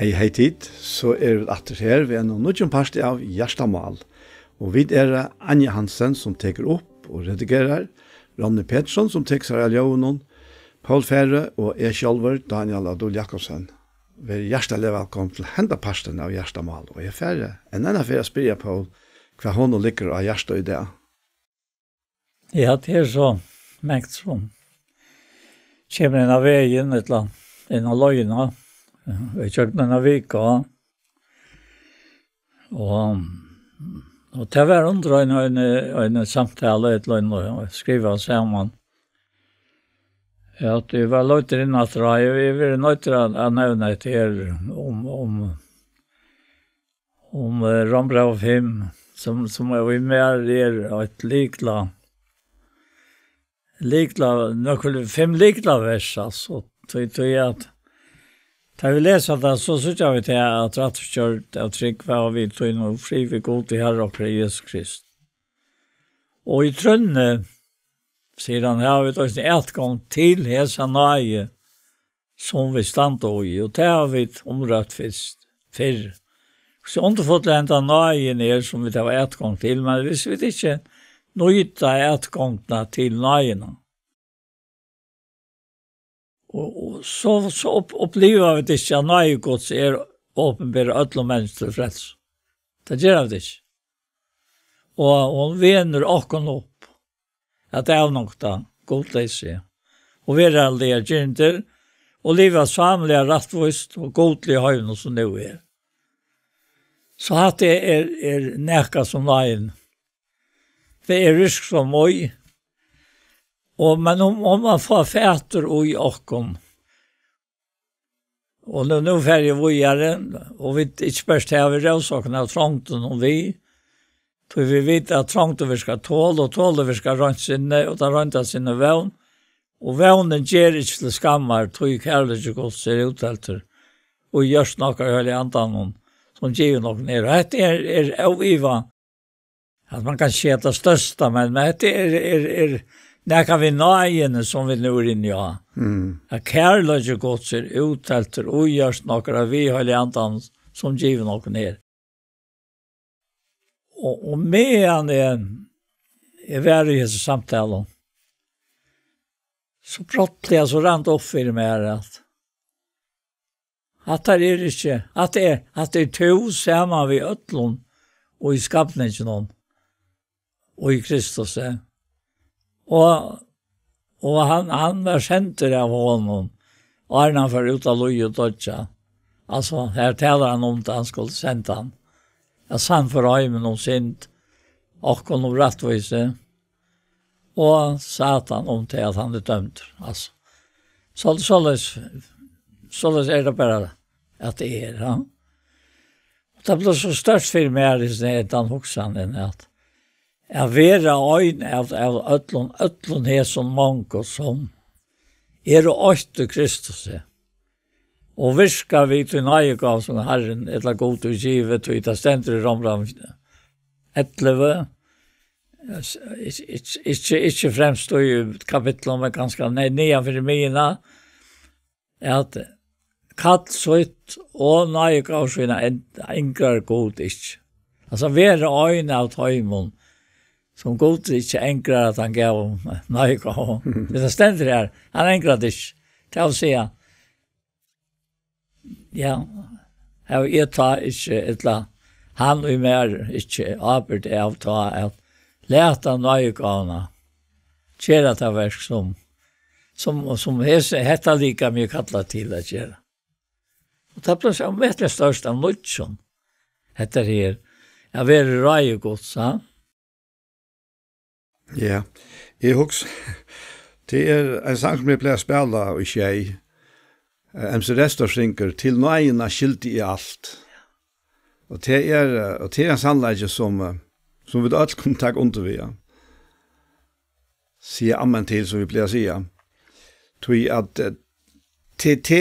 Hei tid, så vi atter her ved en nødvendig parti av Gjerstamal. Og vi Anja Hansen som teker opp og redigerer, Ronny Pettersson som teker seg av Jøvnen, Paul Fære og jeg selv, Daniel Adol Jakobsen. Vi hjertelig velkommen til hendeparten av Gjerstamal. Og jeg Fære, en annen for å spørre på hva hun liker av Gjersta i det. Ja, det så mekt som kommer inn av veien, et eller annet, inn av løgene. Vi kjørte denne vika, og det var under en samtale, et eller annet, og skrive sammen. Ja, det var løyter inn at vi var nødt til å nevne et her om Rombrev 5, som vi mer et likla, nøkkel 5 likla vers, altså, tog jeg at da vi leser det, så synes vi til at rettskjørt av trygg var vi tog noe fri vi god til Herre og Jesus Krist. Og i trønne, sier han, her har vi tog en gang til hese nøye som vi stand i, og det har vi omrørt først, før. Så om du fått lente nøye ned som vi tar et gang til, men hvis vi ikke nøyte et gang til nøyene, og så opplever vi det ikke at nøye gods åpenbære ødel og mennesker til freds. Det gjør vi det ikke. Og hun vener åkken opp. At det nok da, godt leser. Og vi alle gjernder, og livet samlig rettvist og godlig høyne som det Så at det nekka som nøyen. Det risk som møy. Men om man får fæter i åkken, og nå ferdig vi og vi ikke spørst her ved røvsaken av trångten og vi vet at trångten vi skal tåle, og tåle vi skal rønne sinne, og ta rønne sinne vevn, og vevnen gjør ikke til skammer, tog kærlig godt ser uthelter, og gjørs noe høylig andan, som gjør noe ned. Og dette oiva, at man kan se det største, men dette När kan vi nøyene som vi nå inn i ha. At kærløse godt ser uthelter og gjørs noe vi har i andan som giver noe ned. Og med vær i hese samtalen, så brottelig så rent opp for meg at det ikke, at det to sammen vi øtlån og i skapningen og i Kristus Og han var kjenter av honom, og han for ut av løy og dødja. Altså, her taler han om det han skulle sende han. Jeg sann for høymen om synd, og om rettvise, og satan om til at han dømt. Altså, således det bare at det ja. Det ble så størst for meg i den hoksanen at være øyne av øtlån her som mange som åtte Kristus. Og virker vi til nøye gav som Herren et eller god utgivet og det stender i Rombrev 11. Ikke fremst i kapitlet, men ganske nede for mine, at katt søtt og nøye gav sine enkere god ikke. Altså være øyne av tøymon, som god ikke enkler at han gav nøye gav. Det stender her, han enkler det ikke. Til å si, ja, jeg tar ikke et eller annet. Han og mer ikke arbeid av ta at leta nøye gavene, kjera til verk som hette lika mye kattlet til å kjera. Og det ble så mye størst av nødtsjon. Hette her, jeg vil røye godt, sa. Ja, jeg husker, det en sang som jeg pleier å spille, og ikke jeg, MC Restor synger, til nøyene skyldig i alt. Og det en sannleggje som vi alt kunne ta under vi, sier amen til, som vi pleier å si. Tror at det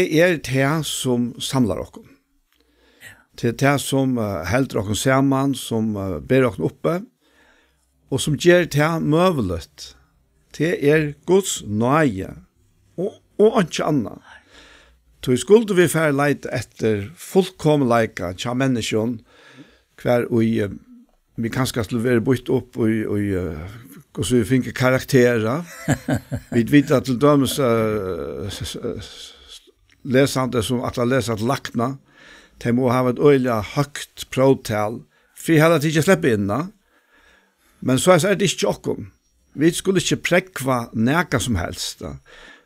som samlar oss. Det som helder oss sammen, som ber oss oppe, og som gjør det møvelet. Det Guds nøye, og ikke annet. Tog skulle vi fære leit etter fullkommen leika tja menneskjon, hver vi kanskje skulle være bytt opp og så vi finner karakterer. Vi vet at til dømes lesande som at leser at lakna, de må ha et øyelig høgt pråtal, for hele tiden ikke slippe inn. Men så er det ikke okkom. Vi skulle ikke prekva neka som helst.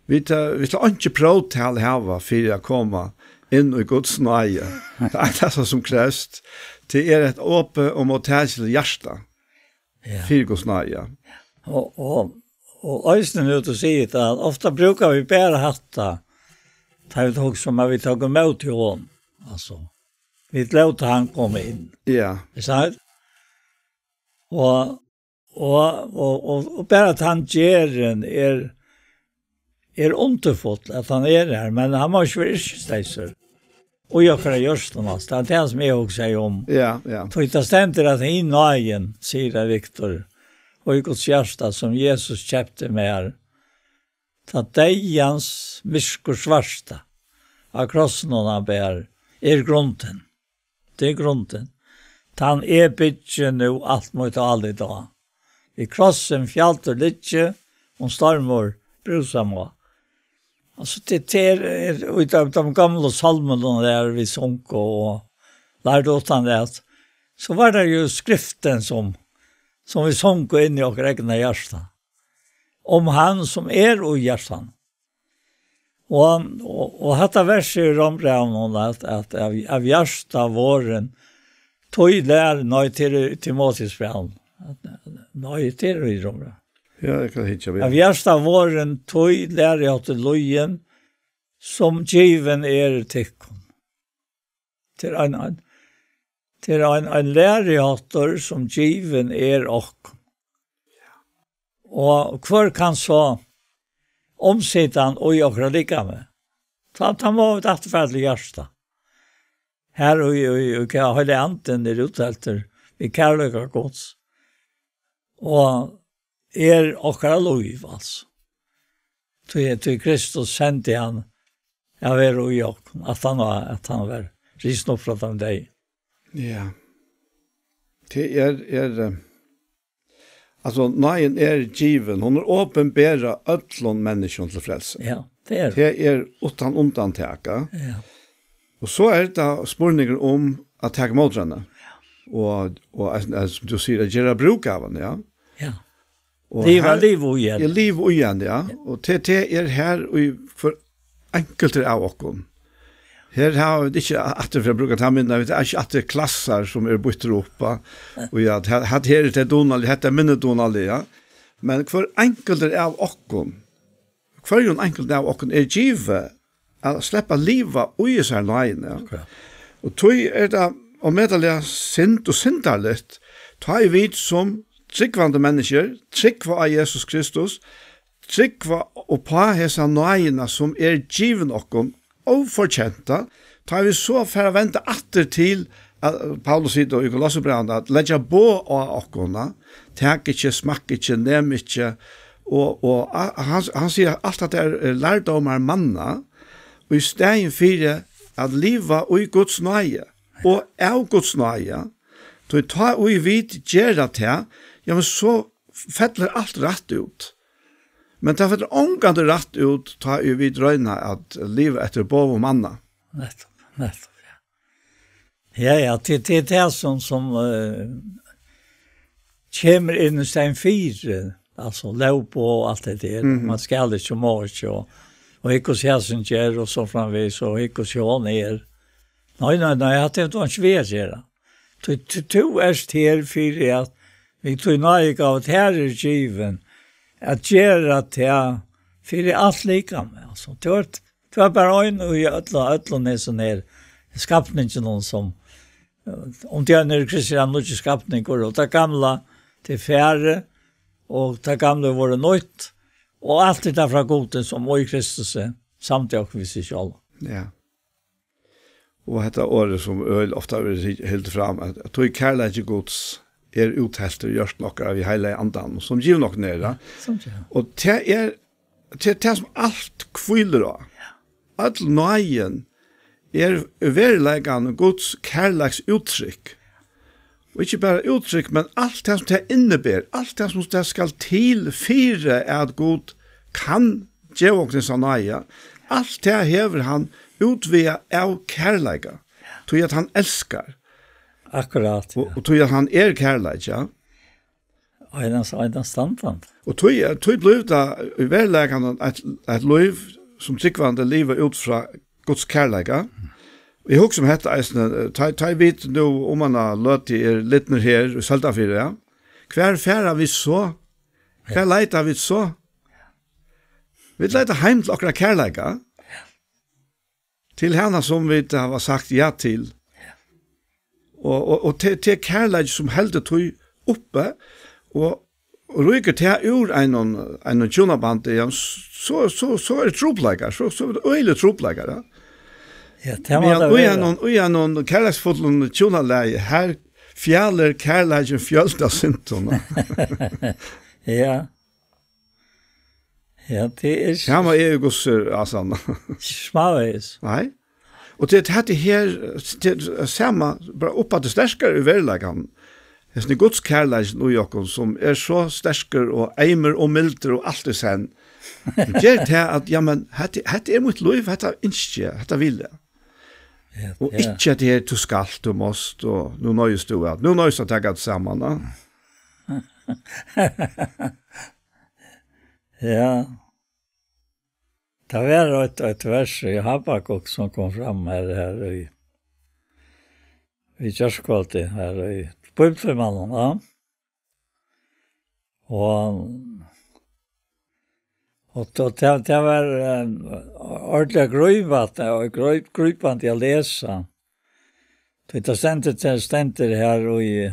Vi skal ikke pråtal hava for å komme inn i Guds nøye. Det er det som krest. Det et åpe og mottagelig hjärsta. For Guds nøye. Og Øystein ut og sier at ofta brukar vi bare hatta ta vi tog som vi tog med til hon. Altså, vi låter han komme inn. Ja. Sant? Og bare at han gjeren underfått at han her, men han må ikke være yrkessteiser. Og jeg kan gjøre det, det er det som jeg også sier om. Ja. For det stemmer at i nøyen, sier Viktor, og i Guds hjärsta som Jesus kjøpte med her, ta deians myskor svarsta av krossen han bär grunden. Det grunden. Han bytje nu allt mot alle dag. I krossen fjalter litje, og stormor brusamma. Altså det utav de gamla salmene der vi sunk og lærte åt han det, så var det jo skriften som vi sunk inn i okra egna hjärsta. Om han som og hjärtan. Og hatta verset i Rombrevnen at av hjärsta våren tog lær nøy til Timotheusbreven. Nøy til i Rombrevnen. Ja, jeg kan hitja vi. Av hjärsta våren tog lær jeg til lojen som given tikkun. Til en lærjater som given okkom. Og hver kan så omsette han og gjøre lika med. Han må ha et etterferdelig hjärsta. Her og hva hele anten uthelter vi kærløyga gods. Og okkara liv, altså. Til Kristus sendte han av og jokk, at han var risen opp fra deg. Ja. Det alltså nøyen given, hon åpenbæra öllon menneskjon til frelse. Ja, det Det utan undantaka. Ja. Og så det spurninger om at ta måltrene. Og som du sier, gjøre bruk av den, ja. Ja. Og liv og igjen. Ja, liv og igjen, ja. Og det her for enkelte av oss. Her har vi ikke at for å bruke ta minne, det ikke at det klasser som bytter opp, og ja, her det donalig, det minne donalig, ja. Men for enkelte av oss, for en enkelte av oss givet å slippe livet og i seg nøyene, ja. Okay. Og tog det, og medelig sint og sintarligt, tar vi som tryggvande mennesker, tryggva av Jesus Kristus, tryggva og på hese nøyene som given oss, og fortjenta, tar vi så for å vente atter til Paulus sier i Kolossebrevene at legge på av okkona, tek ikke, smakk ikke, nem ikke, og han sier alt at det lærdommer manna, og i stedet for at livet og i Guds nøye, og av Guds nøye, så tar vi vidt gjøre til, ja, men så fettler alt rett ut. Men det er ångande rett ut, tar vi drøyne at livet etter bov og manna. Nettopp, ja. Ja, det det som kommer inn i stein 4, altså lov på og alt det der. Man skal ikke må ikke, og ikke hos hæsen gjør, og så framvis, og ikke hos hæsen er. Nei, det var ikke ved å gjøre. Du her for at vi tog nøye av at her given, at gjøre til for alt lika med. Altså, det var bare øyne og i øtlån sånn her skapningen noen som om det er kristian noen skapninger og det gamle til færre og det gamle var nøyt og alt det der fra goden som og i Kristus samtidig og vi sier selv. Ja. Og dette året som ofte har helt fram at tog kærlighet til Guds uthelt og gjørst noe av i hele andan, som giver noe nere. Og det som alt kviler av. all nøyen verilegan Guds kærleiks uttrykk. Og ikke bare uttrykk, men alt det som det innebär, alt det som det skal til fire at Gud kan gjøre oss en nøye, alt det hever han utvia av kærleika, tog at han elskar. Akkurat. Ja. Og tog at han kærleik, ja. Ein standpunkt. Og tog blev det i verilegan et liv som tryggvande livet ut fra Guds kærleika. Jeg husker om dette eisene, ta vidt nå om man har løtt i littner her i Søltafire, ja. Hver færa vi så? Hver leita vi så? Vi leita heim til akkurat kærleika. Til henne som vi har sagt ja til. Og til kærleik som heldet tog oppe, og ryker til ur en tjonaband, så det tropleikar, så det øyelig tropleikar, ja. Ja, det må det være. Og jeg noen kærleiksfotlen tjonaleie, her fjaller kærleikken fjølta syntona. Ja. Ja, det Ja, men jeg gosser, altså. Smavis. Nei. Og det er her, det samme, bare oppa det sterskere i verleggene, det er Guds kærleikken og jokken, som så sterskere og eimer og milder og alt det sen. Det det at, ja, men, dette mot liv, dette ikke, dette vil jeg. Ja, Og ikke at det er du skal, du måst, og nå nøyes du at, nå nøyes at jeg har sammen, da. Ja. Det var et vers i Habakuk som kom fram her i kjørskvalget her i Bibelmannen, ja. Og det var ordentlig grøyvant å lese. Det stendte her i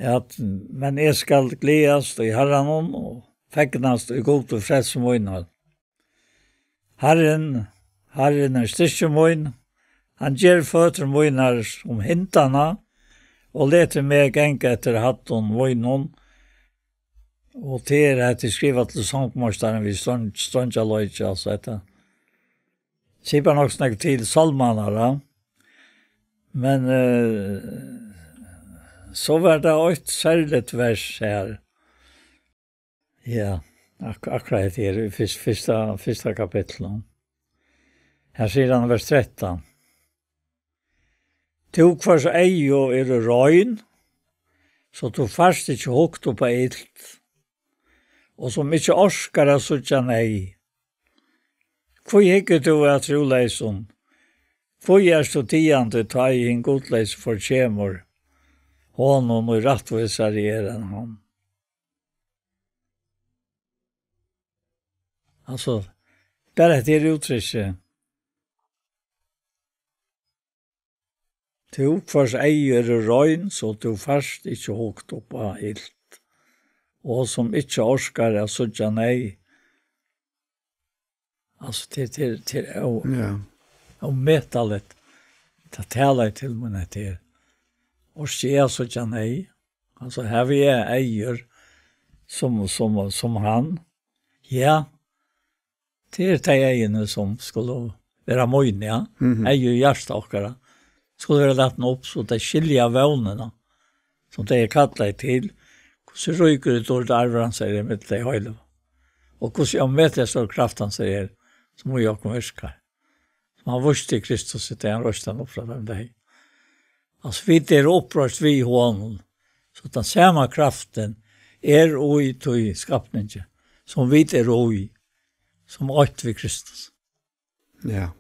at men jeg skal gledes i Herren og fegnast i god og freds måned. Herren styrke måned, han gjør føtter måneder som hintene, og leter meg genge etter hatten måneden, og til at jeg skriver til sangmorsteren vi ståndja løytja, altså etter. Sier nok snakk til salmanere, men så var det et særlig vers her. Ja, akkurat her i første kapittel. Her sier han vers 13. «Tu kvars eio røyn, så du fast ikke hukt opp eilt, og som ikke orskar av suttja nei. Hvor hikker du at troleisen? Hvor du tiande ta i en godleis for kjemur, honom og rattvisar enn han?» Altså, bare det uttrykket. Du først eier røyn, så du først ikke hukt opp av ilt, og som ikke orskar av suttja nei. Altså, det er metallet. Det taler til meg til. Og skje suttja nei. Altså, her vi eier som han. Ja, det de eierne som skulle være møyne, ja. Eier hjertet okkara. Skulle være lagt opp så det skiljer vånene, som det kallet til, hvordan ryker det dårlig arver han sier med det høyde. Og hvordan jeg med det står kraft han sier, så må jeg komme virke. Som han vurste i Kristus, det han røste han opp fra dem. Altså vi er opprørst vi i hånden, så den samme kraften ui til skapningen, som vi er ui, som alt vi Kristus. Ja.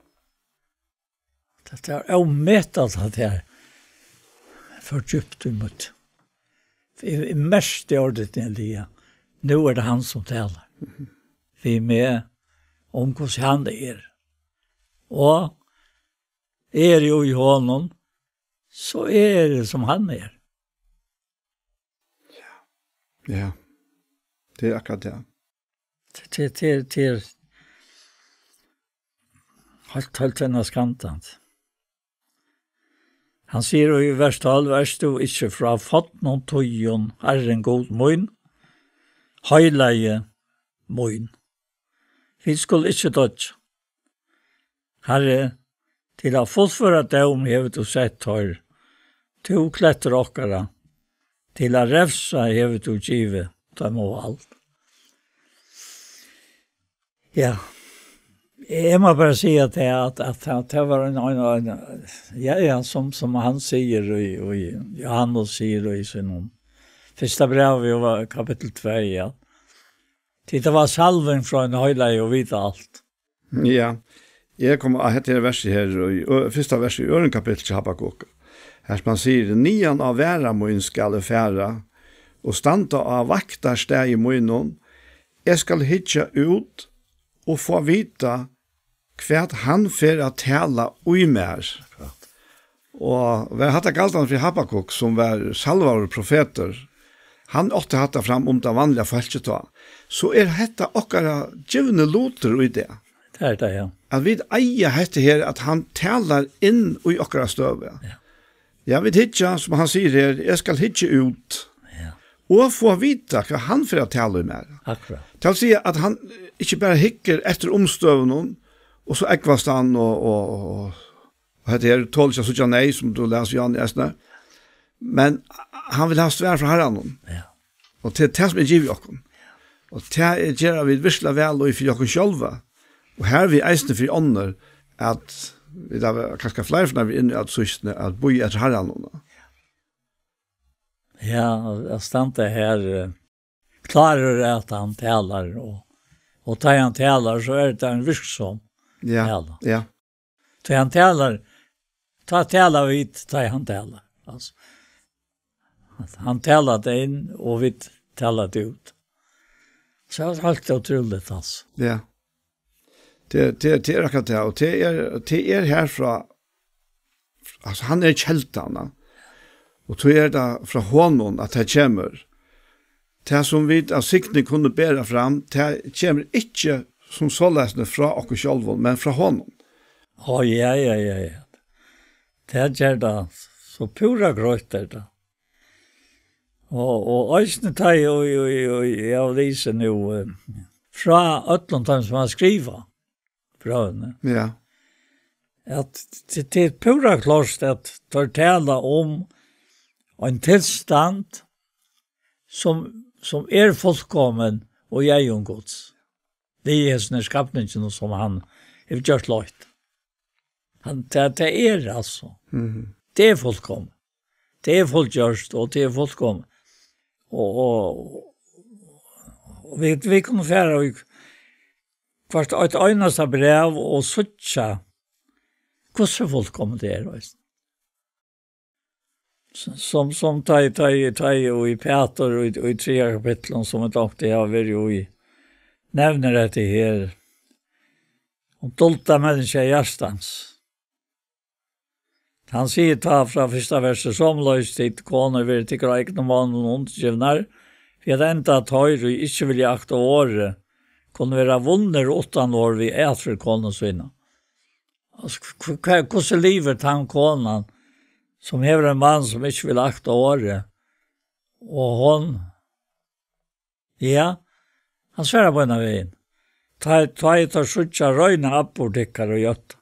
Det er omettet at det er for djupt umøtt. Vi er mest i ordet i Elia. Nå er det han som taler. Vi er med om hvordan han er. Og jo i hånden, så er det som han er. Ja. Det er akkurat det. Til helt denne skantant. Han sier i vers 12, «Vær du ikke fra fått noen tøyen, Herren god møyn, høyleie møyn. Vi skulle ikke dødge. Herre, til å fullføre dom hever du sett her, to kletter okkara, til å refsa hever du givet dem og alt. Ja, jeg må bare si at det var som han sier, og Johannes sier i sin første brev i kapittel 2, ja. Det var salven fra en høyleie og vite alt. Ja, jeg kommer av dette verset her, og første verset i øren kapittel til Habakuk. Her som han sier, «Nian av væra mun skal færa, og standa av vakta steg i munnen, jeg skal hitja ut, og få vita hva han fer å tala ui mer. Og vi har hatt galtan for Habakuk, som var salvar profeter. Han åtte hatt fram om det vanliga folket da. Så dette okkara givne loter ui det. Det det, ja. At vi eier dette her, at han talar inn ui okkara støve. Ja. Jeg vet ikke, som han sier her, jeg skal hitje ut. Ja. Og få vita hva han fer å tala ui mer. Akkurat. Det vil si at han ikke bare hikker etter omstøvnen, og så ekvast han, og dette her tål ikke sånn nei, som du leser Jan i Esne. Men han vil ha svær fra herren. Ja. Og til det som giv i okken. Og til gjør vi virkelig vel og for okken sjølve. Og her vi eisne for ånder, at vi da kanskje flere for når vi er inne i at søsne, at boi etter herren. Ja, jeg stande her, klarer at han taler, og tar han taler, så det en virksom taler. Ja. Tar han taler, taler vi, tar han taler. Altså, han taler det inn, og vi taler det ut. Så det helt utrolig, altså. Ja. Det akkurat det, og det herfra, altså han kjeltene, og det det fra hånden at det kommer. Det som vi av sikten kunne bære fram, det kommer ikke som såløsende fra oss selv, men fra hånden. Ja. Det gjør det, så pura grøyt det. Og øyne tar jeg av lise nå, fra Øtlandtøm som han skriver, fra henne. Ja. At det pura klart at det taler om en tilstand som fullkommen og jeg gods. Det sånne skapningen som han har gjort løyt. Det altså. Det fullkommen. Det fullgjørst, og det fullkommen. Og vi kunne fære kvart et øyneste brev og suttja hvordan fullkommen det Også. Som tar og i Peter og i 3 kapitlen som det har vært jo i nevner dette her om dolta mennesker hjertens. Han sier ta fra første verset som løs dit kone vil til greikne mannen og ondskjevner for at enda tøyre og ikke vil jakte året kunne være vunner 8 år vi for kone sønne. Hvordan livet han konen som hever en mann som ikke vil akta året, og hon, ja, han sverre på en av veien. Ta suttja røyne appor tikkar og gjøtta.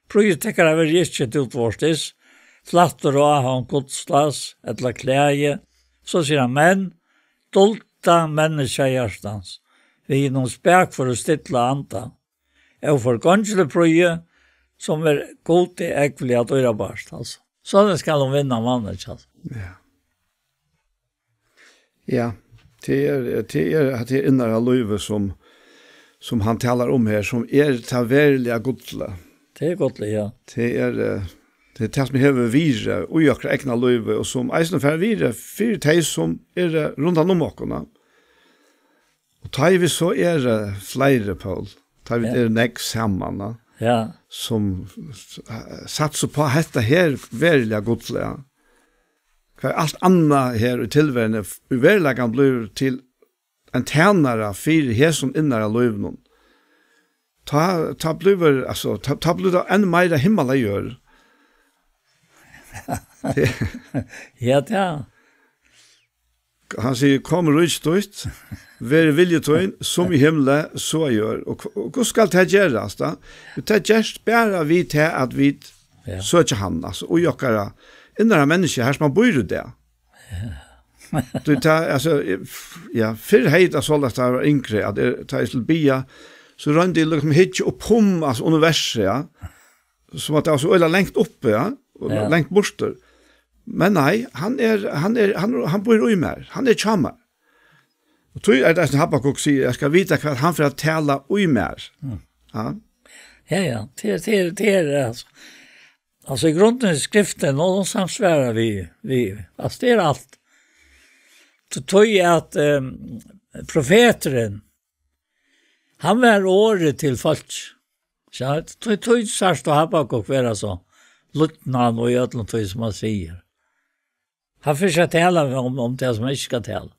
Prøy tikkar av riket utvorstis, flatter og han godslas, etla klæje, så sier han, men, dolta menneska hjertans, vi noen spek for å stitla anta, og for gansle prøye, som god til ekvelig at øyra barst, altså. Så det skal de vinna mannen, ikke? Ja, det innar av løyve som han talar om her, som taverliga godle. Det godle, ja. Det som hever vire, og akkurat egna løyve, og som eisen for vire, for de som rundt om okkona. Og tar vi så flere, Paul. Tar vi nek sammen, ja. Som satser på dette her verilige godlige. Hva alt annet her i tilværende verilige blir til en tjenere for her som innere løyvnen. Ta blir det enda mer himmel gjør. Ja. han säger kom rujstut, ver viljetøyn, som i himle, så gjør. Og hva skal det gjøres da? Det gjøres bare vi til at vi søker han, altså, og jokkere innere mennesker her som man bor i det. Du tar, altså, ja, før heit av sånn at det var yngre, at det tar til bia, så rønte jeg liksom hit og pum, altså, universet, ja, som at det var så øyla lengt oppe, ja, og lengt borster. Men nei, han bor i mer, han tjammar. Og tog det som Habakkuk sier, jeg skal vite hva han får tala i mer. Ja, det altså. Altså i grunden i skriften, og de samsværer vi, altså det alt. Så tog jeg at profeteren, han var året til folk. Så tog sørst og Habakkuk være så, luttnan og gjødlen tog som han sier. Han får ikke tale om det som han ikke skal tale.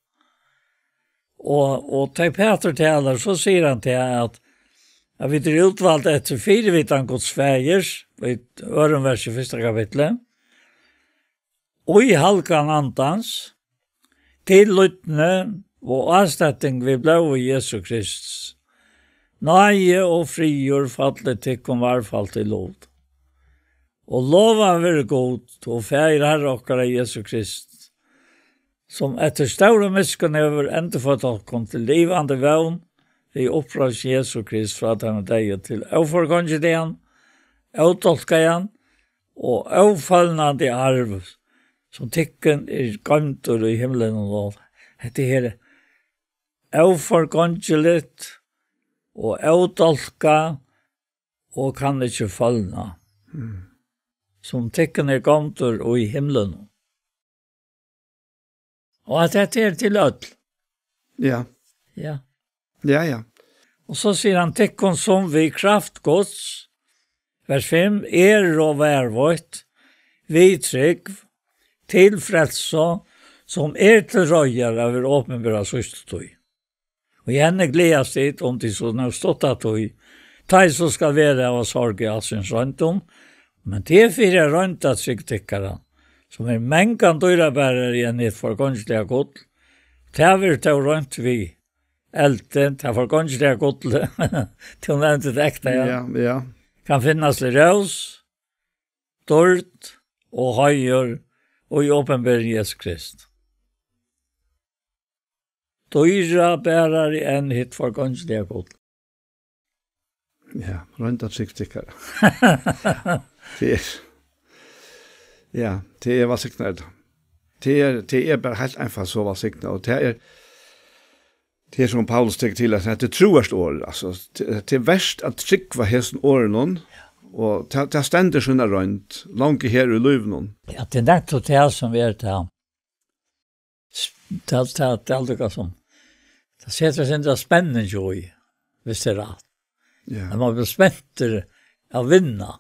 Og til Peter taler, så sier han til at vi er utvalgt etter 4 vitan Guds fægers, i ørenvers i 1. kapitlet, og i halkan antans, til luttne og avstetting vi ble i Jesu Kristus. Nøye og frigjør fattelig tikk om varfall til lov. Og lova være god, og fægir herre okkara Jesu Kristus, som etter større miskunn over enda fått okkom til livande vevn, vi opprørs Jesu Kristus fra denne deg til avforgångedén, avtolkaján og avfallnande arv, som tikken gamtur i himmelen og lov. Dette her avforgångelet og avtolka og kan ikke fallna. Som tikken gamtur og i himmelen. Og at dette til ødel. Ja. Ja. Ja. Og så sier han tikkun som vi kraftgods, vers 5, og værvått, vi trygg, til frelsa, som til røyer av åpenbara søstetøy. Og gjerne gledes dit om de så har stått at tøy, ta så skal være av sorg i allsins røntom, men det 4 rønt at syktikkere, som mengan dyrabærer i en nytt forgångslige god, det til rønt vi, elten, det forgångslige god, til nevnt et ekte, ja. Kan finnes i røs, dård og høyer, og i åpenbæring Jesu Krist. Dyra bærer i en hitt forgångslige god. Ja, rønt at syktikkere. Det var siktnet. Det bare helt einfalt så var siktnet, og det som Paulus tenker til, at det troerst år, altså, det verst at trykva hesten åren, og det stender sånne rundt, langt her i løven. Ja, det nekt hotell som vi til. Det aldri hva som. Det setter seg ikke spennende jo i, hvis det rett. Ja. Man blir spent av vinna.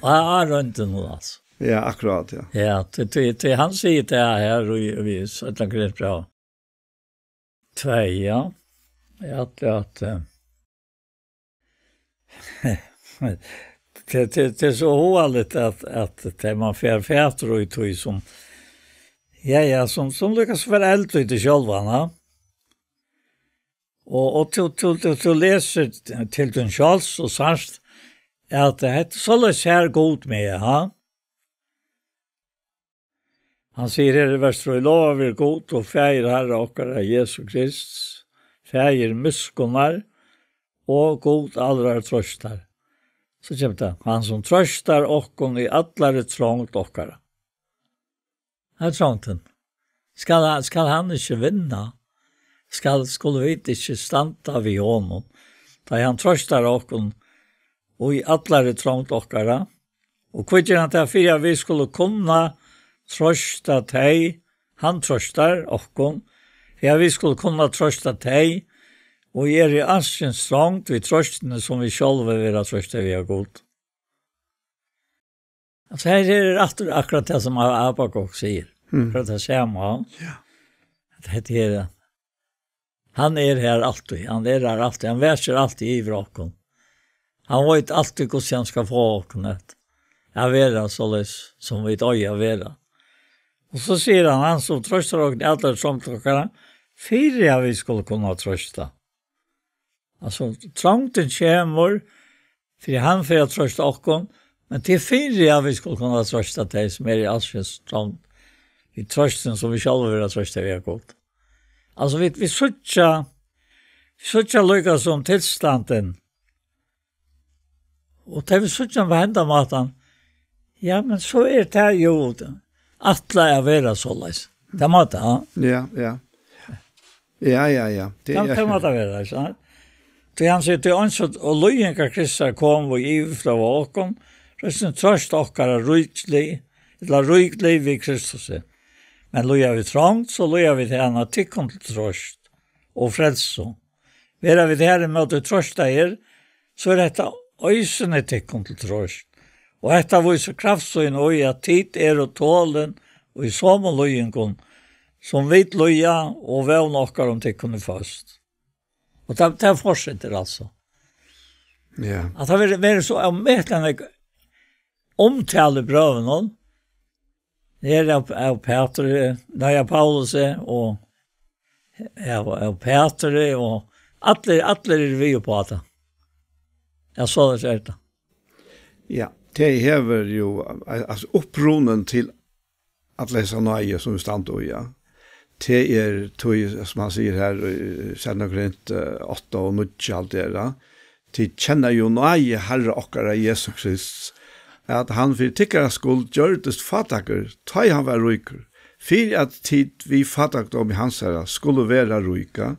Og jeg har rundt det nå, altså. Ja, akkurat, ja. Ja, til han sier det her, og vi setter greit bra. 2, ja. At det så hålet at det man fæter og tog som som lykkes for eldre til sjølvene. Og til leser til den sjøls og sørst at det heter så løs her god med, ha? Han sier her i vers 3, lov er god og fægir herre okkara Jesu Krist, fægir muskunar og god allrar trøstar. Så kommer det, han som trøstar okkon i allare trångt okkara. Her trångten. Skal han ikke vinna? Skulle vi ikke standa vid honom? Da han trøstar okkon og i allare trångt okkara. Og kvitt han til fyrir vi skulle kunna trøsta teg, han trøstar okkon, ja, vi skulle kunna trøsta teg, og i asken strongt vi trøstene som vi sjølve vil ha trøsta vi har god. Altså her akkurat det som Habakkuk sier, akkurat det samme. Ja. Det han her alltid, han her alltid, han verser alltid i vrakken. Han vet alltid hvordan han skal få åknet. Jeg vera således som vi døya vera. Och så säger han som tröstar och alla som tråkarna, fyra vi skulle kunna trösta. Alltså, trångten kommer, för han får jag trösta också, men till fyra vi skulle kunna trösta dig som är i allsköns trångt. I trösten som vi själva vill trösta vi har gått. Alltså, vi söker lyckas som tillstånden. Och det vi söker på hända maten, ja, men så är det ju alla är vara så läs. Det måste ha. Ja. Ja. Det måste vara så. Det han säger till oss och löjningar kristna kom och ifrån åkom. Resten tröst och riklig vid Kristus. Men löjar vi trångt så löjar vi till henne tyckom till tröst och frälso. Vera vi det här med att trösta så är detta öjsene tyckom till tröst. Og dette viser kraftsøyn og i at tid og tålen og i samme løyengen som vidt løya og vel nokker om det kunne først. Og det fortsetter altså. Ja. At det vil så omvekkende omtale brøven det av Peter, av Paulus og av Peter og alle vi på det. Jeg så det selv. Ja. Det hever jo altså oppronen til at lese nøye som vi stand og ja. Det som han sier her, Særna Korint 8 og 9 alt det de kjenner jo nøye Herre okkara Jesus Krist, at han for tykkere skuld gjørtes fataker, ta han var ryker, for at tid vi fatak om i hans herre skulle være ryka.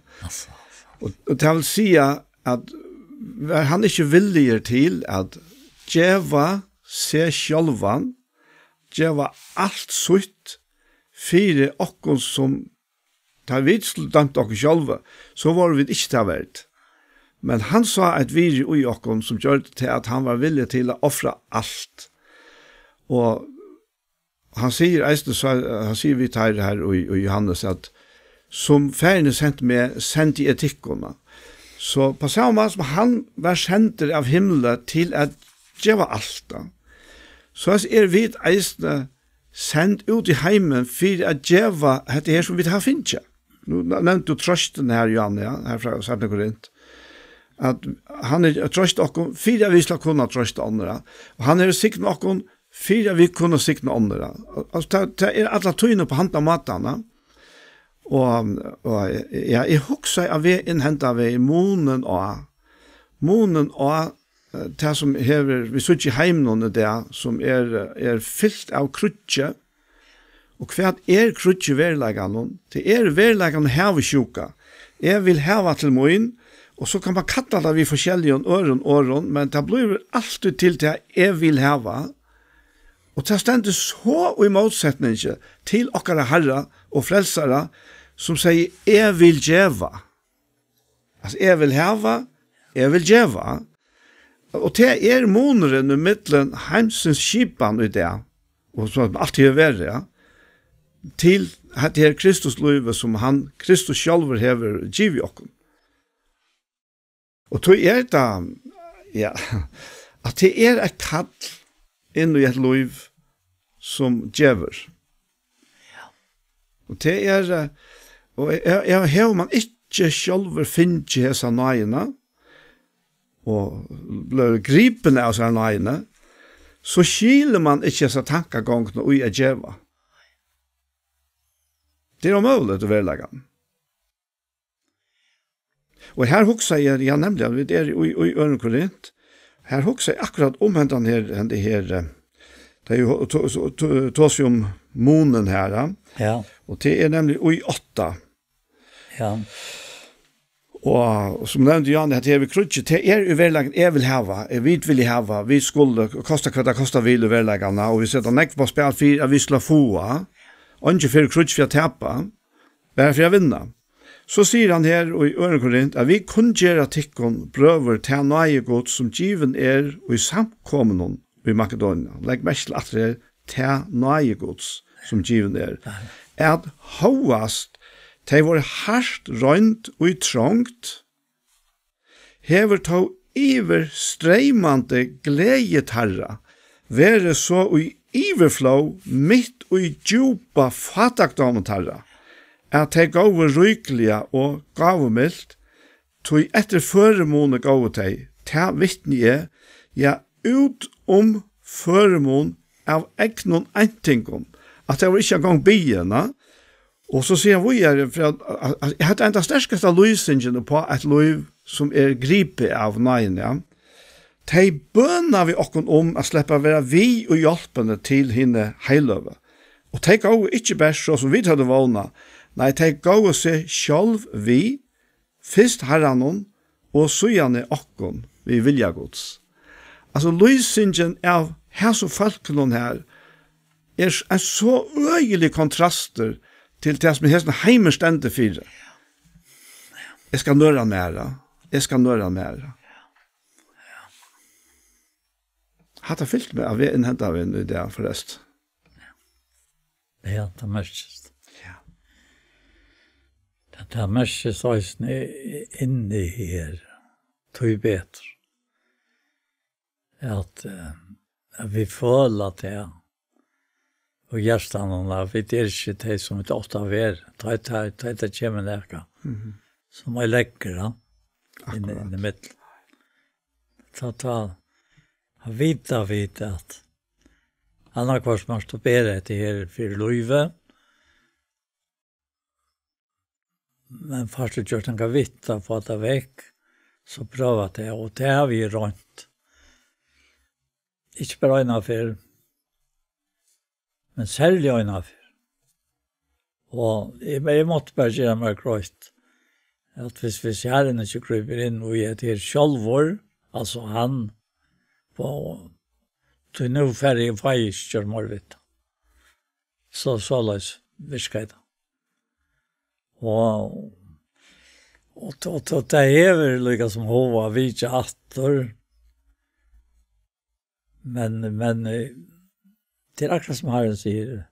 Og det vil si at han ikke viljer til at djeva se sjálvan, djeva alt sutt, fire okkon som tar vidsludant okkur sjálva, så var vi ikke ta verdt. Men han sa et viri ui okkon som gjør det til at han var villig til å offra alt. Og han sier vi tar her i Johannes at som færne sendt i etikkona, så på samme måte som han var sender av himmelen til at djeva alt da, så vi eisne sendt ut i heimen for at djeva dette her som vi har finnet. Nå nevnte du trøsten her, Johan, ja, her fra Særna Korint, at han trøst okkur for at vi skal kunne trøste andre, og han sikne okkur for at vi kunne sikne andre. Altså, det alle tøyne på handa matene, og ja, jeg husker at vi innhentet vi månen og det som hever, vi så ikke heimen det, som fyllt av krutje, og hva krutje verleggene? Det verleggene hevesjuka. Jeg vil heva til moin, og så kan man katta det vi forskjellige åren, men det blir alltid til det jeg vil heva, og det stender så i motsetning til okkara herre og frelsere, som sier jeg vil djeva. Altså, jeg vil heva, jeg vil djeva. Og det måneren i middelen heimsens skipan i det, og som alltid verre, ja, til det Kristus-løyve som Kristus selv hever givet okken. Og det det, ja, at det et kall inn i et løyv som djever. Og det og jeg har man ikke selv finnet hese nøyene, og blir gripende av seg nøyene, så skiler man ikke disse tankegångene og i djeva. Det omøvelig til verleggen. Og her hokser jeg, ja nemlig, vi i Ørn Korint, her hokser jeg akkurat om det her, det jo tås jo om månen her, ja. Og det nemlig i 8. Ja. Og som nevnte Jan, at jeg vil krutje, det i verleggen jeg vil hava, vi vil hava, vi skulle kosta hva det kosta vil i verleggene, og vi setter nekk på spil for at vi skulle få, og ikke for krutje for å tape, bare for å vinne. Så sier han her i Ørn Korint, at vi kunne gjøre tikkene brøver til nøye godt som given og i samkommende i Makedonia. Legg mest til at det til nøye godt som given at hovast de var hardt rønt og trångt, hever tog iver streimande gledetarra, være så i overflow mitt og i djupa fatakdomentarra, at de gav ryklige og gavmilt, tog etter føremåne gav de, ta vittne er, ja, ut føremån av egnon entingon, at det var ikke en gang byene, og så sier vi for at jeg hadde enda sterskeste løsningen på et liv som gripet av nøyen, ja. De bønner vi okken å slippe å være vi og hjelpende til henne heiløve. Og de gav ikke bare så som vi hadde vågnet, nei, de gav seg selv vi, først herren og så gjerne okken vi vilja gods. Altså, løsningen av her som folkene her en så øyelig kontraster til det som hesten heimer stendte fire. Jeg skal nøra næra. Jeg skal nøra næra. Hatt det fyllt med av en hentet av en idé forrest. Ja, det er mest. Ja. Det er mest sånn inne her. Tog bedre. At vi føler det. Og hjertene, vi ikke det som et 8 av er. Det kommer nærke. Som er lekkere. Inne i middel. Vita at han har kvart masturberet etter her for løyve. Men først og gjort han kan vite på at det er vekk, så prøver det, og det har vi rundt. Ikke bare øyne for, men særlig øyne for. Og jeg måtte bare gjøre meg grøyt, at hvis herren ikke kryper inn og gjør det her sjølvor, altså han, på til nå ferdig feis kjør morvitt. Så løs virker det. Og det er lika som hova vi ikke atter. Men det er akkurat som Herren sier,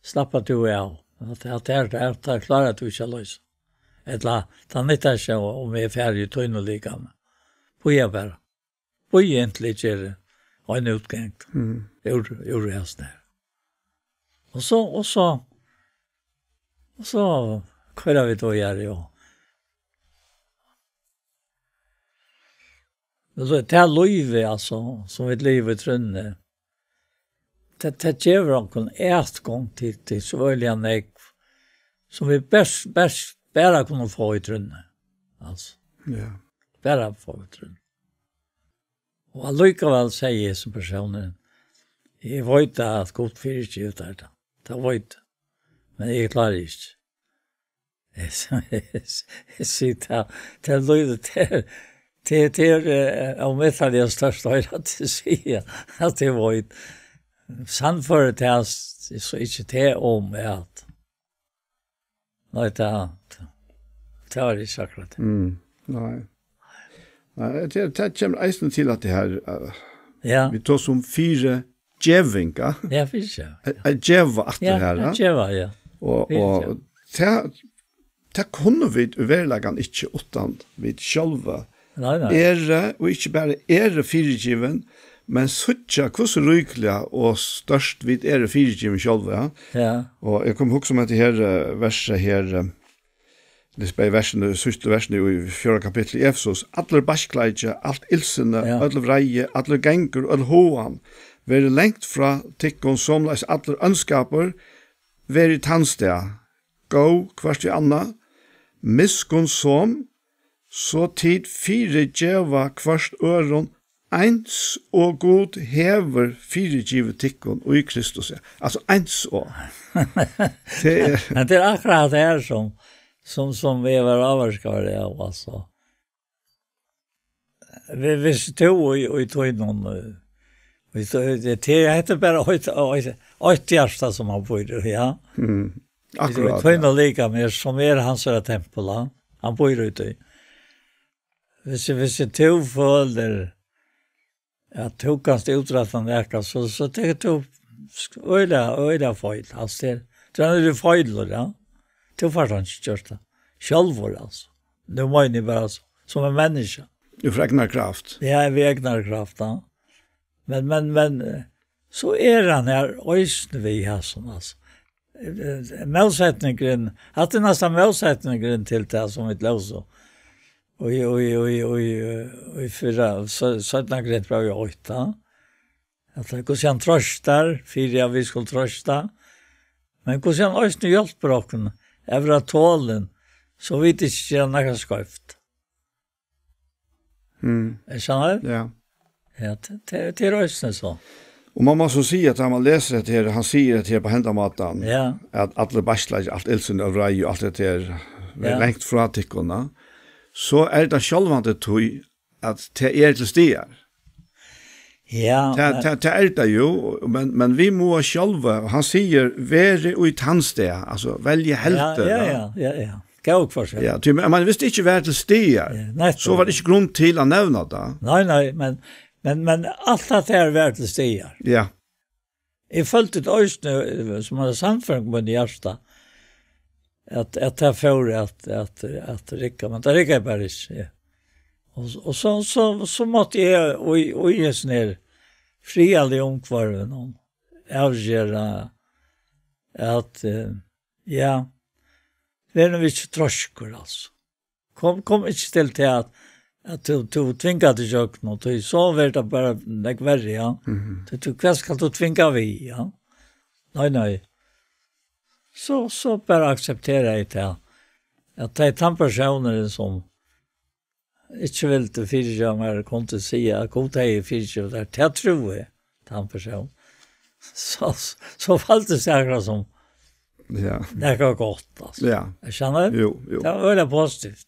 slapp at du av. At det er klart at du ikke løs. Eller, det er ikke ikke om vi er ferdig tøyne og likame. Bøye bare. Bøye egentlig ikke er en utgang. Gjorde jeg sånn her. Og så kører vi til å gjøre, ja. Det er løyve, altså, som vi lever i trønne. Det gjør noen gang til svølige nek, som vi best bare kunne få i trønne. Altså. Ja. Bare få i trønne. Og allikevel sier som personen, jeg vet at godt fyrir ikke ut der. Det vet jeg. Men jeg klarer ikke. Jeg sier det er løyde til om et av de største høyre til å si at det vet. Sannføret til så ikke det om at nei, det var ikke akkurat det. Nei. Det kommer eisen til at det her vi tar som 4 djevinga. Ja, 4. Djeva at det her. Ja, djeva, ja. Og det kunne vi uverleggen ikke utan vi sjølve. Nei. Og ikke bare firegiven, men suttja hvordan rykelig og størst vi firegiven sjølve. Ja. Og jeg kom huske om at det her verset her, det er versene, sørste versene i 4. kapittel i Efesos, alle baskleidje, alt ilsene, alle vreie, alle gengur, alle hoan, være lengt fra tikkon somleis alle ønskaper, være i tannsted, gå kvart i anna, miskon som, så tid 4 djeva kvart øron, eins og god hever 4 djive tikkon og i Kristus. Altså eins og. Det er akkurat det her som vi var avvarskare av, altså. Hvis to og tog noen, det heter bare 8 hjärsta som han bor, ja. Akkurat. Vi tog noen lika mer, som hans tempel, han bor ute i. Hvis to føler at to kan stå utrettende eka, så tenker to øyla feil. Altså, det er feil, ja. Det var han ikke gjort det. Sjølvor, altså. Det var ni bare som en menneske. Du får egnar kraft. Ja, vi egnar kraft, ja. Men så han her øysene vi har som altså. Målsättningen, att det nästan målsättningen till det som vi löser. Och för sådana grejer bra jag åtta. Att det går sen tröstar, för jag vi skulle trösta. Men går sen ösn hjälpbrocken över tålen så vet det inte några skrift. Är så? Ja. Ja, det är ösn så. Och man måste säga att man läser det här, han säger det här på händamatan. Ja. Att alla barslar, allt elsen av raj och allt det här längt från artikeln. Så det självande tog att det till stigar. Ja. Det det ju, men vi må själva, han säger vere och i tandste, alltså välja hälften. Ja. Gå för sig. Ja, man visste inte vara till stigar. Så var det inte grund till att nämna det. Nej, men allt det här var till stigar. Ja. Jag följde ett ösne som hade samförning på en hjärsta. Att jag får att ricka, men det rickar bara inte. Ja. Och så måtte jag och ge sån här frialig omkvarven och avgöra att ja, det är nog inte tröskor alltså. Kom inte till att du tvingar till köken och du så var det bara värre, ja. Du vad ska du tvinga vi, ja. Nej. Så bara acceptera det att det är tandpersoner som inte vill till fyrtjängar kunde säga att god är fyrtjängar, det tror jag tandperson. Så fallt det säkert som det går gott alltså. Ja. Jag känner det? Jo. Det var väldigt positivt.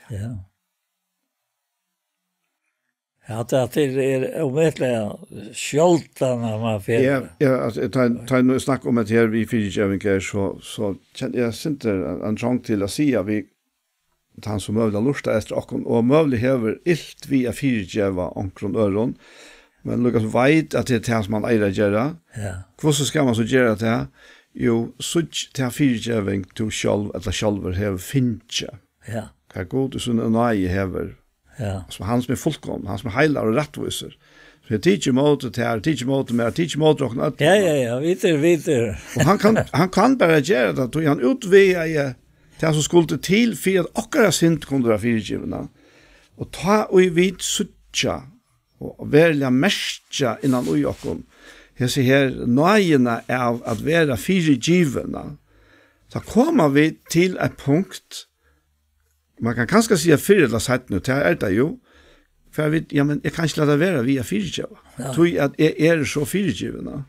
Ja. Ja, det är omedelbart skjoltan när man får. Ja, alltså ta nu snack om att här vi fyrtjängar så jag synter en chans till att säga vi han som möjliga lusta efter och möjligt hever ilt via fyrtjäva omkring öron. Men Lukas vet att det är det som man äger att göra. Ja. Vad så ska man så göra det? Jo, så till fyrtjäving till själv, eller själver hever finche. Ja. Hva god og sånne nøye hever. Ja. Som han som fullkommen, han som heilar og rettviser. Så jeg tidser mot det her, tidser mot det mer, tidser mot det. Ja, videre. Og han kan bare gjøre det, og han utveier det som skulle til for at akkurat sint kunne være fyrtjivene. Og ta og vidt suttja, og velja mestja innan ui okkon. Jeg sier her, nøyene av at være fyrtjivene. Så kommer vi til et punkt. Man kan kanskje si at fyrir eller sett nu, det det jo. For jeg vet, men jeg kan ikke lade være via fyrtjiva. Ja. Tror jeg at jeg så fyrtjivene.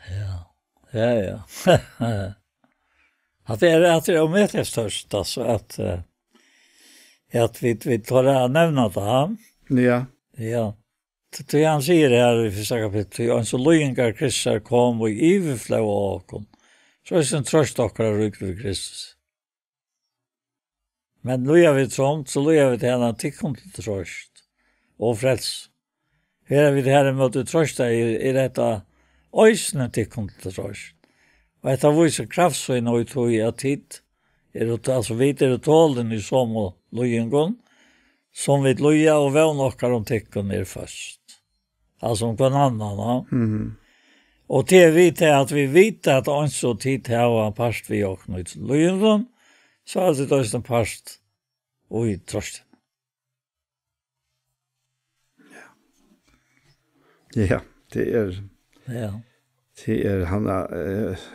Ja. Att det är om det är störst alltså att vi tar det nämna det. Ja. Ja. Det han säger här i första kapitlet, en så löjningar Kristus kom och överflöd och så är det en tröst och ryck för Kristus. Men löjar vi trångt så löjar vi till henne tillkom till tröst och fräls. Här vi det här med trösta i detta ösnen tillkom till tröst. Og etter viser kraftsøyne og tog i tid, altså videre tålen i som og løyengon, som vi løyer og vevn okker om tikkene først. Altså om hver annen. Ja. Og til vi til at vi vet at hans og tid til å ha parst vi åkne ut løyengon, så er det også en parst og i trøsten. Ja, det er... Ja. Det han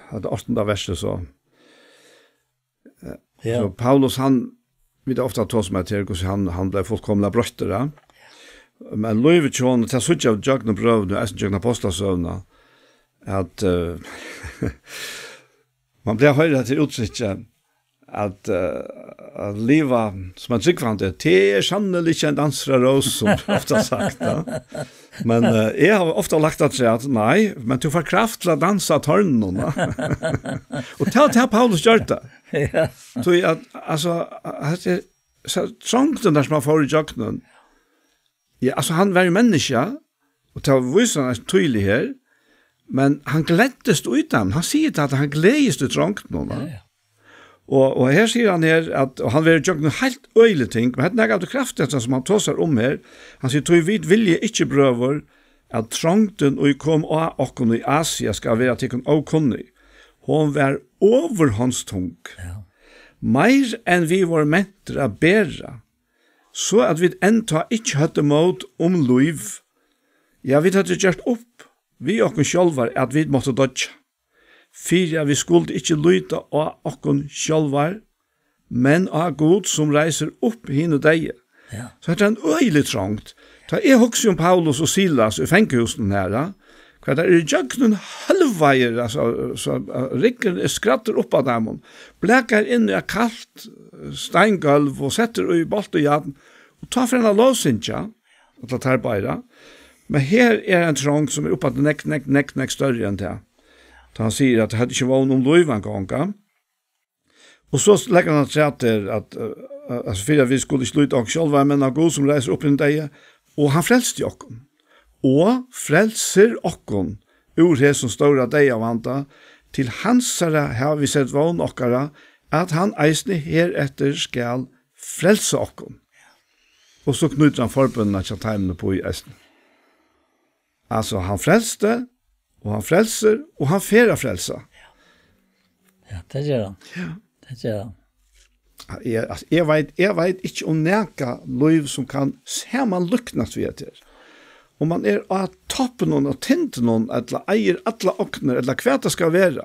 hade 8:e verset så. Så Paulus han vid ofta tås med till hur han blev fullkomna bröstere. Men Louis John till så jag jagna bröd nu är jagna apostlasövna att man blir höra till utsikt att leva som man tycker det är sannolikt en dansros som ofta sagt ja. Men jag har ofta lagt att säga att nej, men du får kraft att dansa törnen. Och ta Paulus gjort det. Ja. Så jag alltså så trångt där som man får i jagnen. Ja, alltså han var ju människa och ta visst han tydlig här. Men han gläddes utan. Han säger att han glädjes ut trångt nu. Ja. Och här säger han här att han vill göra något helt öjligt ting, men det är av det kraftigaste som han tåsar om här. Han säger, tror vi vilje inte bröver at trångten og kom av okkon i Asia skal være tikkun åkunnig. Hon var overhåndstung. Ja. Mer enn vi var mentre a bera, så at vi enda ikkje høtte mot liv. Ja, vi hadde gjort opp, vi okkon sjálvar, at vi måtte dodja. Fyra vi skulle ikkje lyta av okkon sjálvar, men av God som reiser opp hinn og deg. Ja. Så det en øyelig trångt. Da jeg husker om Paulus og Silas i fengehusen her, hva det i jøgnen halvveier, så rikken skratter opp av dem, bleker inn i kaldt steingulv og setter i bolt og jaden, og tar for en av låsintja, og tar arbeida. Men her en trångt som opp av nekk større enn det. Da han sier at det hadde ikke vært noen lov en gang. Og så legger han til at for vi skulle slutte oss selv, men av God som reiser opp inn deg, og han frelste okken. Og frelser okken ur det som står av deg av handa, til hansare har vi sett vån okkara, at han eisne heretter skal frelse okken. Og så knyter han forbundene til teimene på i eisne. Altså, han frelste, og han frelser, og han færa frelsa. Ja, det gjør han. Ja. Det gjør han. Jeg vet ikke om næka liv som kan se man lyknas ved til. Om man av toppen noen og tinten noen, eller eier alle åkner, eller hva det skal være.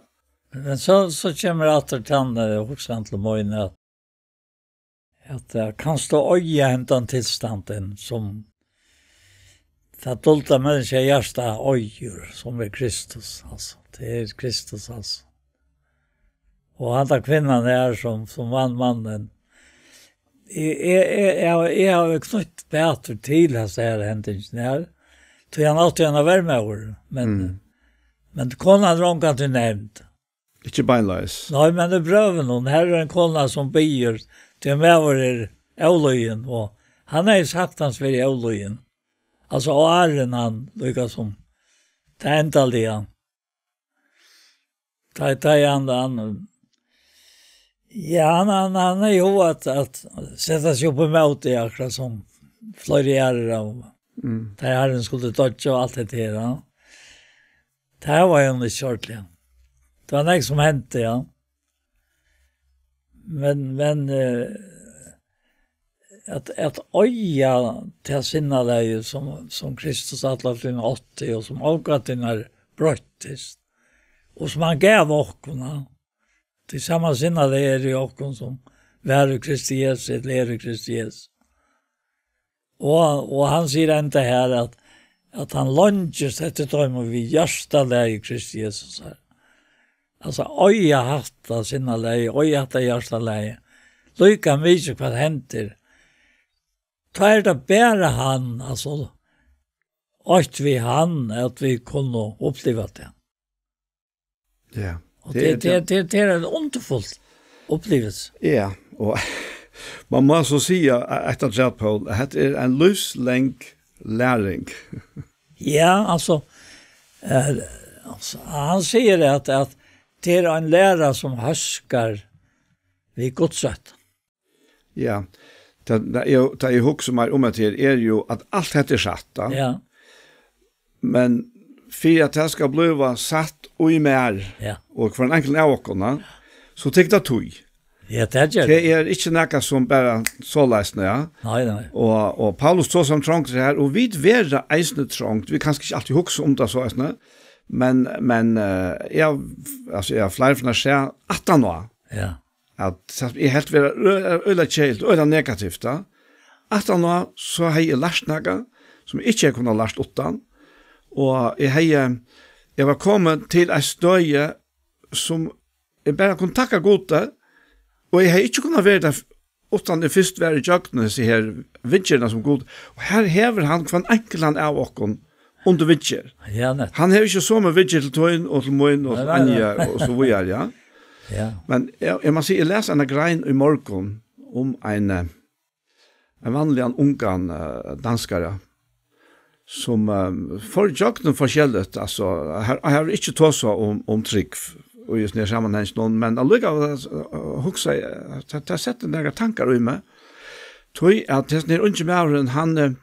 Men så kommer jeg til den hoksen til møyene at kan stå øye hentan tilstanden som det dolda menneska hjärsta øyer som Kristus, altså. Det Kristus, altså. Og han der kvinnan som vann mannen. Jeg har knytt bedre til hans hendingen her. Så han alltid han har vært med over. Men konan rånka til nevnt. Ikke beinleis. Nei, men det prøver noen. Her en kona som byr til med over Euløyen. Og han sagt hans for Euløyen. Altså, og han lykkes som det endelige. Det han ja, han jo at sette seg opp i møte akkurat som florierer av der herren skulle dodge og alt det her. Ja. Det var jo litt kjørtlig. Det var noe som hendte, ja. Men at øya til sinne deg som Kristus atler til 80 og som akkurat den brøttest og som han gav åkene til samme sinne det i åkene som være Kristi Jesus, et lære Kristi Jesus. Og han sier enda her at han lønges etter tøym og vi gjørsta lære Kristi Jesus her. Altså, øya hatta sinne lære, øya hatta gjørsta lære. Lykka mye hva det henter. Ta det bare han, altså, at vi han, at vi kunne oppleve det. Ja. Og det en underfullt opplevelse. Ja, og man må så si etter Paul, at det en livslang læring. Ja, altså, han sier at det en lærer som husker vi godsøtt. Ja, det jeg husker meg om at det jo at alt dette satt da. Ja. Men for at det skal bli satt og i mer, og for en enkel avåkene, så tenk det tog. Ja, det gjør det. Det ikke noe som bare så leisende, ja. Nei. Og Paulus tog som trångt det her, og vi være eisende trångt, vi kanskje ikke alltid huske om det så eisende, men jeg flere for å se at han var. Ja. At jeg helt være øyla kjelt, øyla negativt da. At han var, så har jeg lært noe, som jeg ikke kunne lært utan, og jeg var kommet til en støye som jeg bare kunne takke gode, og jeg har ikke kunnet være der utan det først være i jøkkene, så her vidtjerne som god. Og her hever han hva en enkel han av åkken under vidtjer. Ja, nett. Han hever ikke så med vidtjer til tøyen og til møyen og til Anja og så videre, ja. Ja. Men jeg må si, jeg leser en grein i morgen om en vanlig ungan danskare, som for jøkkene forskjellet, altså, her har ikke tås om trygg, og just nere sammanheng någon, men allikevel hugsa ta sett några tankar i meg. Tøy at det nere unge mauren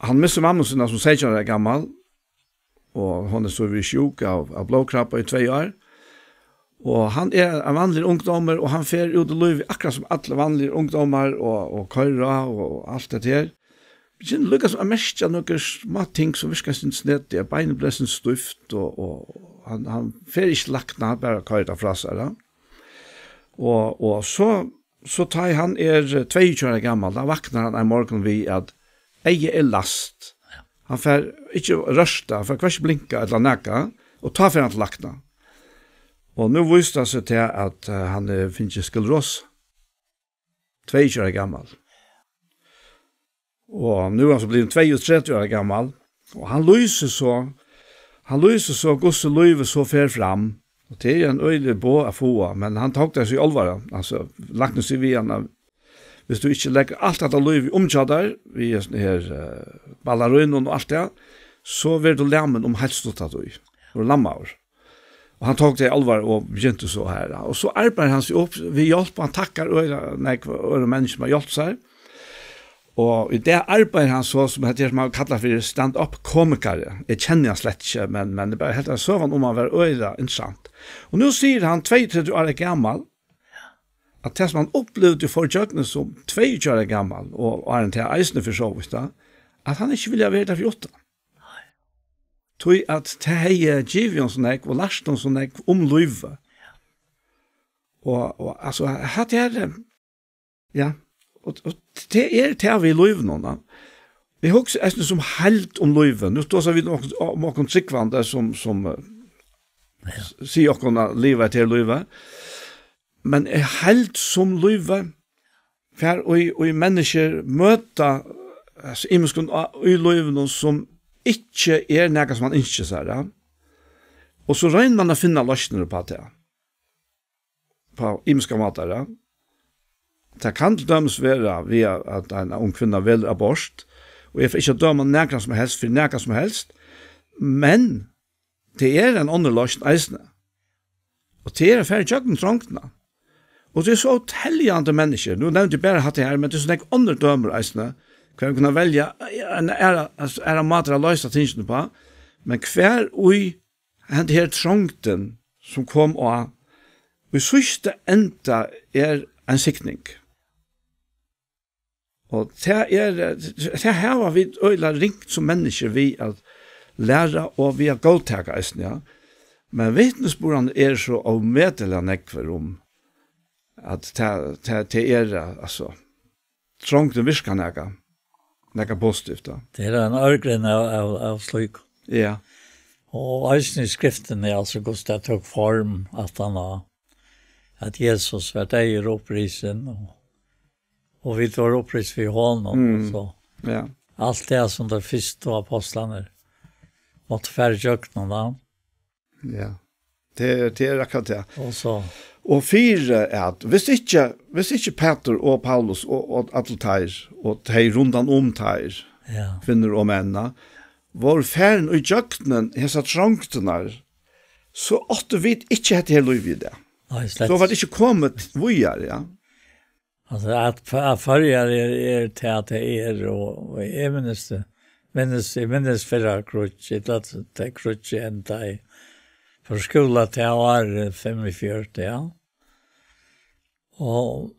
han miste mamma sin som 16 år gammal, og hon så vid sjuk av blodkrabba i 2 år. Og han en vanlig ungdommer, og han fer ut i liv akkurat som alle vanlige ungdommer, og køyra, og alt det her. Men lykkes å merke noen små ting som virker sin snett, beinet ble sin stuft, og han fer ikke lakna, han bare køyra fra seg. Da. Og så tar han 22 år gammal, da vaknar han en morgen vid at eie last. Han får ikke røsta, han får ikke blinka eller nekka, og tar for han til lakna. Og nå viste det seg til at han finner skleros, 22 år gammal. Og nå er han så blitt 32 år gammal, og han lyser så gosse løyve så fer fram, og det en øylig på å få, men han tok det så i alvare, altså lagt noe seg vi han. Hvis du ikke legger alt dette løyve omkjadder, vi sånne her ballarøynen og alt det, så vil du lemmen helstuttet du, og lammaur. Og han tok det i alvor og begynte så her. Og så arbeider han seg opp, vi hjelper, han takker øyre mennesker som har hjulpet seg. Og i det arbeider han så, som heter man kallar for stand-up komikere. Jeg kjenner han slett ikke, men det er bare helt så han om å være øyre interessant. Og nå sier han 22 år gammal, at det som han opplevde for Jøgne som 22 år gammal, og er en til eisende for så vidt, at han ikke ville være der for 8. Tog at det er givet som jeg, og lærst som jeg løyve. Og altså, det ja, og det til vi løyve noen. Vi har også som helt løyve. Nå står vi noen tryggvande som sier oss livet til løyve. Men helt som løyve, for og mennesker møter imenskene i løyvene som ikke noe som man ikke ser. Ja. Og så regner man å finne løsninger på det. På imenske måter. Ja. Det kan dømes være via at en ung kvinne velger abort, og jeg får ikke døme noe som helst for noe som helst, men det en annen løsning eisende. Og det ferdig tjøkken trångtene. Og det så telljande mennesker. Nu nevnte jeg bare hatt det her, men det så nek andre dømer eisene. Hver kunne velge en mater å løse tingene på. Men hver ui hent her trångten som kom og vi sørste enda en sikning. Og det her var vi øyla ringt som mennesker vi at lære og vi har gåttaka eisene, ja. Men vitnesbordene så avmedelig nekver om at det altså trångten virker nega positivt da. Det en ørgren av slik. Ja. Og eisen i skriften altså hvordan det tok form at han at Jesus var deg opprisen og vi var oppris for hånden så ja. Allt det som de første apostlene måtte færre kjøkken da. Ja. Det akkurat det. Og så og 4 at hvis ikke Peter og Paulus og alle teir og teir rundan teir kvinner og menn var færen og jøkkenen hessa trångtene så åtte vi ikke hette hele liv i det. Så var det ikke kommet vujar, ja. Altså at førjar til at det og jeg minnes fyrre krutsk, det krutsk enda i for skola til jeg var 45, ja. Og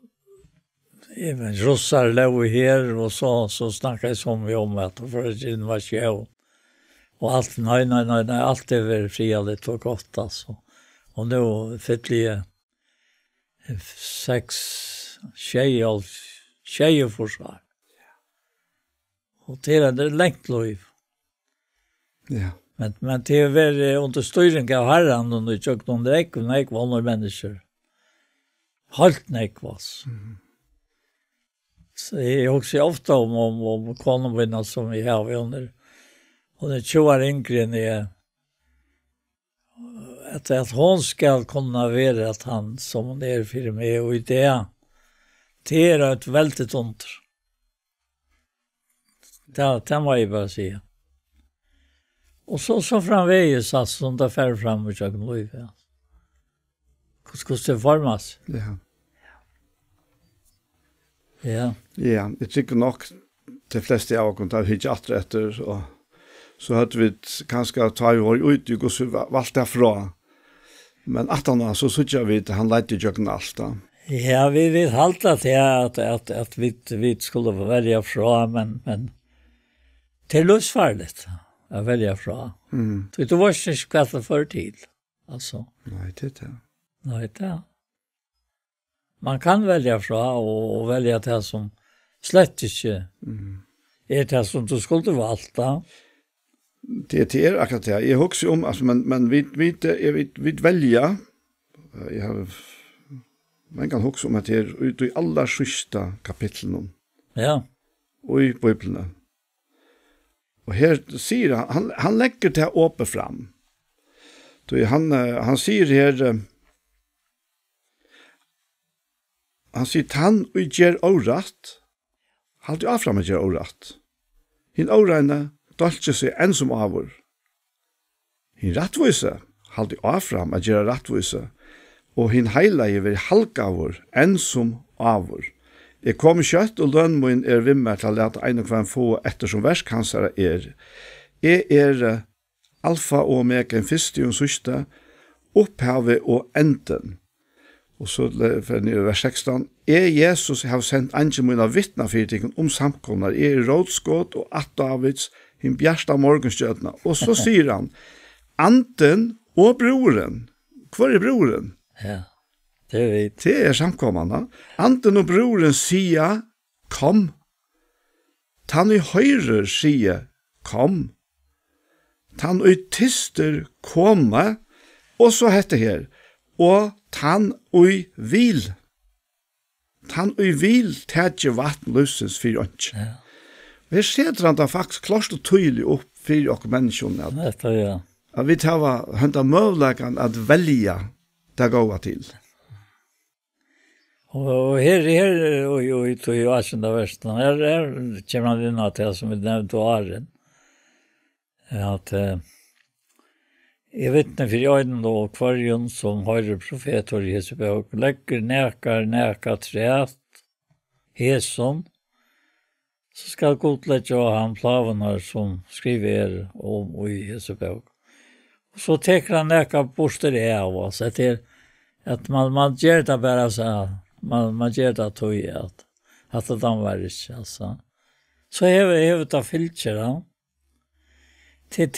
even russar lov her, og så snakket jeg vi om at det var ikke var sjøv. Og alt, nei, alt var frialigt og godt, altså. Og nå fytlige 6 tjejeforsvar. Og til det lengt liv. Ja. Men det var under styring av herren, og det tjøk noen nek var noen mennesker. Halt nek var. Så jeg også ofte om konumvinner som vi har under. Og det tjoar inngren at hon skal kunne være at han som det for meg, og i det et veldig under. Det må jeg bare si. Og så framveges som det færre fram og kjøkken liv. Ja. Hvordan det formas? Ja. Ja. Ja, jeg tykker nok de fleste av oss tar hitje atter etter, og så hadde vi kanskje ta i år ut, og så valgte jeg fra. Men at han så synes vi at han leite jo ikke alt da. Ja, vi vet halt at vi skulle välja fra, men det är lusfarligt att välja fra. Du var inte skvälta för tid. Alltså. Nej, det är det. Nej, det är. Man kan välja fra och välja det som slett inte är det som du skulle valta. Det är akkurat det. Jag husker om, alltså, men vi välja. Jag har man kan huske om at det er ute i aller sista kapitlen. Ja. Og i Bibelen. Og her sier han legger det åpent fram. Han sier her, han sier han og gjør året, halt jo avfram at gjør året. Hinn årene dolce seg enn som avur. Hinn rattvise, halt jo avfram at gjør rattvise, og hinn heila i veri halgavur, enn som avur. Jeg kom kjøtt, og lønn min vimmer til å lete en og hver få ettersom verskansere er. Jeg alfa og omega, en fyrste og sørste, opphavet og enden. Og så for vers 16. Jesus har sendt andre mine vittnefyrtikken om samkomner. Rådskått og Davids, hinn bjersta morgenstjøtene. Og så sier han, anden og broren. Hvor er broren? Ja, det vet. Det samkommende. Anden og broren sier, kom. Tan i høyre sier, kom. Tan i tister, komme. Og så heter her, og tan i vil. Tan i vil, tætje vatten løsens for ånds. Ja. Vi ser han da faktisk klart og tydelig opp for oss menneskene. Dette, ja. At vi tar hentet muligheten at velge det går til. Og her og i 18. versen, her kommer han inn til som vi nevnte åren. At jeg vittner for øynene og kvarjon som høyre profeter i Jesu bøk, legger nækar træt, hæson, så skal godlegge han plavener som skriver om i Jesu bøk. Og så teker han nækar borster av oss, etter at man gjør det bare så, man gjør det tog at det var ikke, altså. Så jeg har det filter, da. Det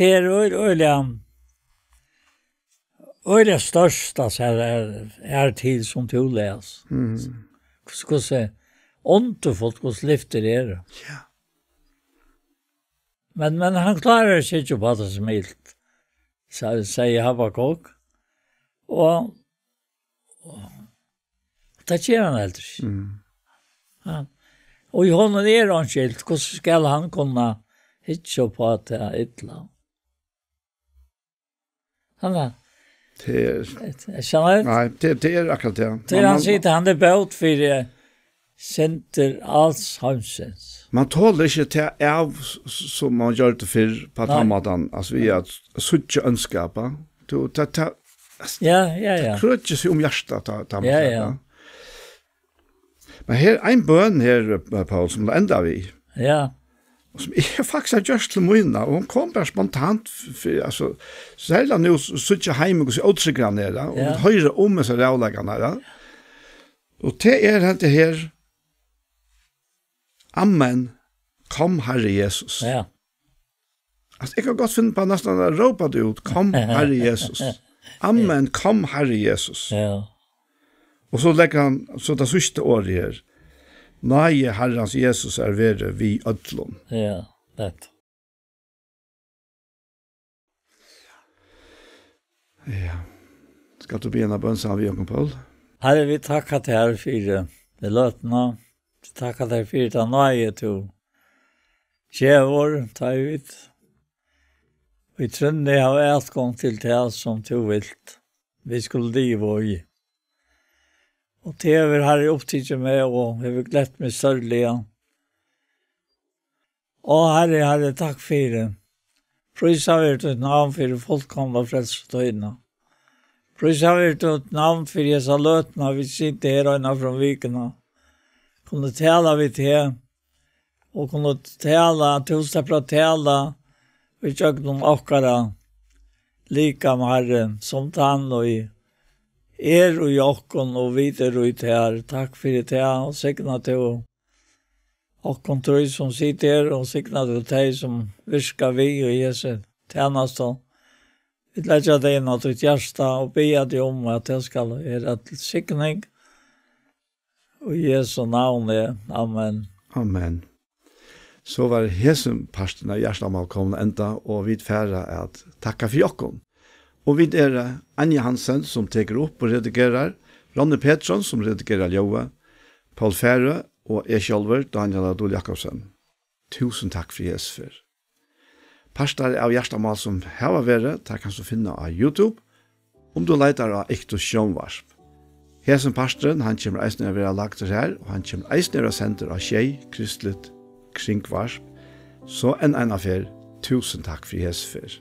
øyelig største er tid som du les. Skal se, åndefullt hvordan lyfter er. Ja. Men han klarer ikke på det som helt, sier Habakuk. Og det gjør han eldre. Ja. Og i hånden er han skilt, hvordan skal han kunne ikke på at det er et eller annet? Han er... Nei, det er akkurat det. Det han sier til han er bøt for senter alls hansens. Man tåler ikke til av som man gjør det for på tamaten, altså vi er suttje ønskapet. Ja. Det krøt ikke seg om hjertet tamaten. Ja. Men her er en bøn her, Paul, som det enda vi. Ja. Som jeg faktisk har gjort til mine, og hun kom bare spontant, altså, særlig nå sitter jeg hjemme og ser åtryggene nede, og hun hører om seg rævleggene nede. Og det er dette her, Amen, kom Herre Jesus. Ja. Altså, jeg kan godt finne på nesten å råpe det ut, kom Herre Jesus. Amen, kom Herre Jesus. Ja. Og så legger han, så det siste året her, Nei, Herrens Jesus er vere vi ødlom. Ja, det. Ja. Skal du begynne bønsen av Jakob Paul? Herre, vi takker til her for det løtene. Vi takker til her for det nøye til kjevår, ta ut. Vi trønner jeg har etgang til det som du vilt. Vi skulle live og gi. Og tever har jeg opptidget med, og jeg vil glett meg sørlig. Og Herre, takk for det. Prøys har vært et navn for fullkomne frelsetøyene. Prøys har vært et navn for jeg sa løtene, vi sitter her øyne fra vikene. Kunne tale vi til, og kunne tala, tusen for å tala, vi tjøk noen akkara lika med Herren, som tann og i og jokken og videre ut her. Takk for det her, og sikna til okkon tror som sitter, og sikna til deg som virker vi og Jesu tjeneste. Vi lærer deg inn til ditt hjerte, og ber deg om at det skal være til sikning. Og i Jesu navn amen. Amen. Så var hesen parten av hjertemål kommet enda, og vi færre at takka for jokken. Og vi Anja Hansen som teker opp og redigerer, Ronny Pettersson som redigerer Joa, Paul Fære og Kjolver, Daniel Adol Jakobsen. Tusen takk for Jesus. Pastor av hjertemål som har vært, det kan du finne av YouTube, om du leter av Ektos Sjønvarsp. Hesen pastoren, han kommer eisne av å lagt det her, og han kommer eisne av å sende av Kjei, Kristelig, Kringvarsp. Så en affær, tusen takk for Jesus.